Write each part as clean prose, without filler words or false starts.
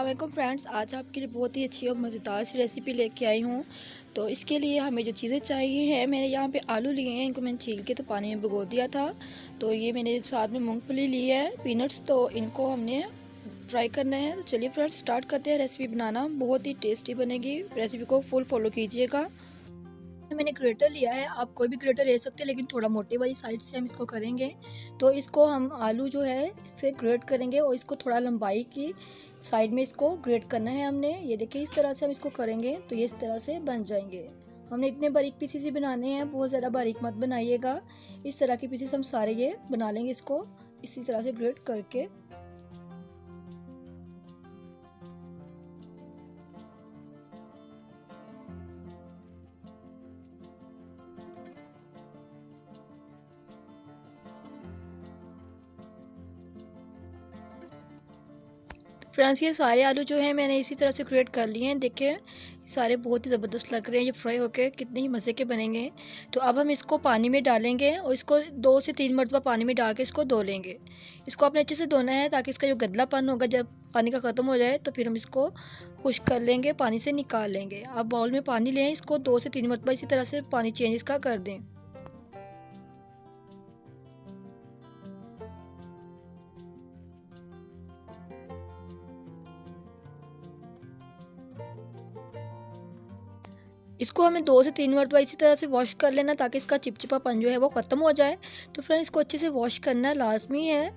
अस्सलाम वालेकुम फ्रेंड्स, आज आपके लिए बहुत ही अच्छी और मज़ेदार सी रेसिपी लेके आई हूँ। तो इसके लिए हमें जो चीज़ें चाहिए हैं, मैंने यहाँ पे आलू लिए हैं, इनको मैंने छील के तो पानी में भिगो दिया था। तो ये मैंने साथ में मूंगफली ली है, पीनट्स, तो इनको हमने फ्राई करना है। तो चलिए फ्रेंड्स स्टार्ट करते हैं रेसिपी बनाना। बहुत ही टेस्टी बनेगी, रेसिपी को फुल फॉलो कीजिएगा। मैंने ग्रेटर लिया है, आप कोई भी ग्रेटर ले सकते हैं, लेकिन थोड़ा मोटे वाली साइड से हम इसको करेंगे। तो इसको हम आलू जो है इससे ग्रेट करेंगे और इसको थोड़ा लंबाई की साइड में इसको ग्रेट करना है हमने। ये देखिए इस तरह से हम इसको करेंगे तो ये इस तरह से बन जाएंगे। हमने इतने बारीक पीसेस ही बनाने हैं, बहुत ज़्यादा बारीक मत बनाइएगा। इस तरह के पीसेस हम सारे ये बना लेंगे, इसको इसी तरह से ग्रेट करके। फ्रेंड्स ये सारे आलू जो हैं मैंने इसी तरह से ग्रेट कर लिए हैं। देखिए सारे बहुत ही ज़बरदस्त लग रहे हैं, ये फ्राई होके कितने ही मज़े के बनेंगे। तो अब हम इसको पानी में डालेंगे और इसको 2 से 3 मरतबा पानी में डाल के इसको धो लेंगे। इसको आपने अच्छे से धोना है ताकि इसका जो गंदलापन होगा, जब पानी का ख़त्म हो जाए तो फिर हम इसको खुश्क कर लेंगे, पानी से निकाल लेंगे। आप बाउल में पानी लें, इसको 2 से 3 मरतबा इसी तरह से पानी चेंज इसका कर दें। इसको हमें 2 से 3 मरतबा इसी तरह से वॉश कर लेना ताकि इसका चिपचिपापन जो है वो ख़त्म हो जाए। तो फ्रेंड्स इसको अच्छे से वॉश करना लाजमी है।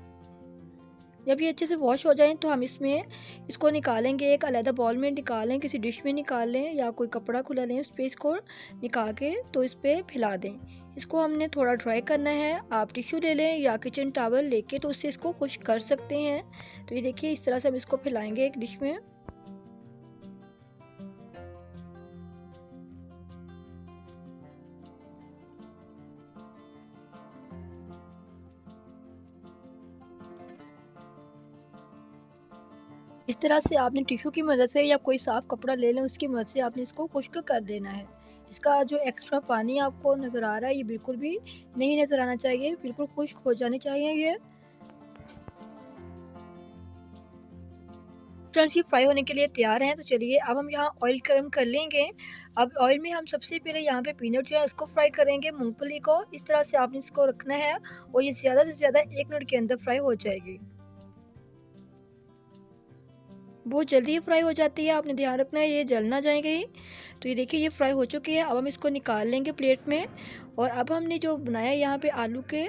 जब ये अच्छे से वॉश हो जाए तो हम इसमें इसको निकालेंगे, एक अलग बाउल में निकालें, किसी डिश में निकाल लें या कोई कपड़ा खुला लें, उस पर इसको निकाल के तो इस पर फैला दें। इसको हमने थोड़ा ड्राई करना है। आप टिश्यू ले लें या किचन टॉवल लेके तो उससे इसको खुश्क कर सकते हैं। तो ये देखिए इस तरह से हम इसको फैलाएंगे एक डिश में। इस तरह से आपने टिश्यू की मदद से या कोई साफ़ कपड़ा ले लें, उसकी मदद से आपने इसको खुश्क कर देना है। इसका जो एक्स्ट्रा पानी आपको नज़र आ रहा है ये बिल्कुल भी नहीं नज़र आना चाहिए, बिल्कुल खुश्क हो जाने चाहिए ये। फ्रेंड्स ये फ्राई होने के लिए तैयार हैं। तो चलिए अब हम यहाँ ऑयल गर्म कर लेंगे। अब ऑयल में हम सबसे पहले यहाँ पे पीनट जो है उसको फ्राई करेंगे, मूंगफली को इस तरह से आपने इसको रखना है और ये ज़्यादा से ज़्यादा 1 मिनट के अंदर फ्राई हो जाएगी। बहुत जल्दी ही फ्राई हो जाती है, आपने ध्यान रखना है ये जल ना जाए कहीं। तो ये देखिए ये फ्राई हो चुकी है। अब हम इसको निकाल लेंगे प्लेट में और अब हमने जो बनाया यहाँ पे आलू के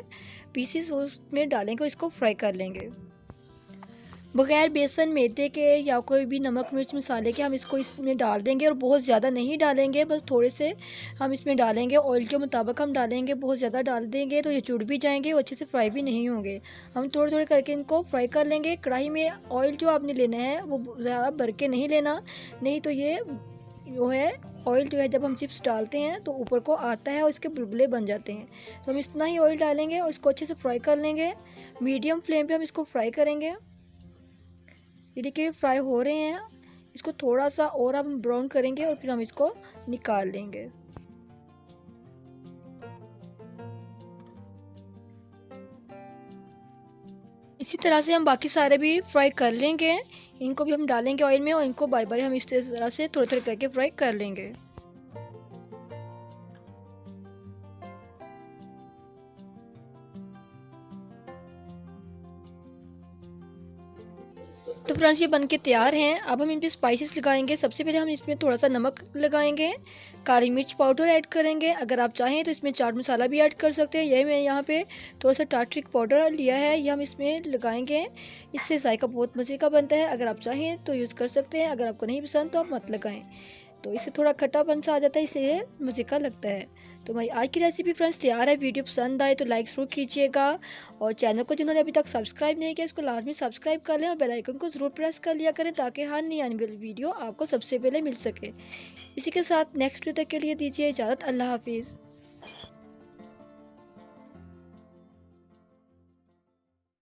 पीसेस उसमें डालेंगे और इसको फ्राई कर लेंगे। बगैर बेसन मैदे के या कोई भी नमक मिर्च मसाले के हम इसको इसमें डाल देंगे और बहुत ज़्यादा नहीं डालेंगे, बस थोड़े से हम इसमें डालेंगे। ऑयल के मुताबिक हम डालेंगे, बहुत ज़्यादा डाल देंगे तो ये जुड़ भी जाएंगे और अच्छे से फ्राई भी नहीं होंगे। हम थोड़े थोड़े करके इनको फ्राई कर लेंगे। कढ़ाई में ऑयल जो आपने लेना है वो ज़्यादा भर के नहीं लेना, नहीं तो ये जो है ऑयल जो है जब हम चिप्स डालते हैं तो ऊपर को आता है और इसके बुलबुले बन जाते हैं। तो हम इतना ही ऑयल डालेंगे और इसको अच्छे से फ्राई कर लेंगे। मीडियम फ्लेम पे हम इसको फ्राई करेंगे। ये देखिए फ्राई हो रहे हैं, इसको थोड़ा सा और हम ब्राउन करेंगे और फिर हम इसको निकाल लेंगे। इसी तरह से हम बाकी सारे भी फ्राई कर लेंगे। इनको भी हम डालेंगे ऑयल में और इनको बार बार हम इस तरह से थोड़े थोड़े करके फ्राई कर लेंगे। तो फ्रेंड्स ये बनके तैयार हैं। अब हम इन पे स्पाइसेस लगाएंगे। सबसे पहले हम इसमें थोड़ा सा नमक लगाएंगे, काली मिर्च पाउडर ऐड करेंगे। अगर आप चाहें तो इसमें चाट मसाला भी ऐड कर सकते हैं। ये मैं यहाँ पे थोड़ा सा टार्टरिक पाउडर लिया है, ये हम इसमें लगाएंगे। इससे जायका बहुत मज़े का बनता है। अगर आप चाहें तो यूज़ कर सकते हैं, अगर आपको नहीं पसंद तो आप मत लगाएं। तो इससे थोड़ा खट्टापन सा आ जाता है, इसलिए मज़े का लगता है। तो हमारी आज की रेसिपी फ्रेंड्स तैयार है। वीडियो पसंद आए तो लाइक ज़रूर कीजिएगा और चैनल को जिन्होंने अभी तक सब्सक्राइब नहीं किया इसको लाजमी सब्सक्राइब कर लें और बेल आइकन को ज़रूर प्रेस कर लिया करें ताकि हर नई आने वाली वीडियो आपको सबसे पहले मिल सके। इसी के साथ नेक्स्ट वीडियो तक के लिए दीजिए इजाज़त। अल्लाह हाफिज़।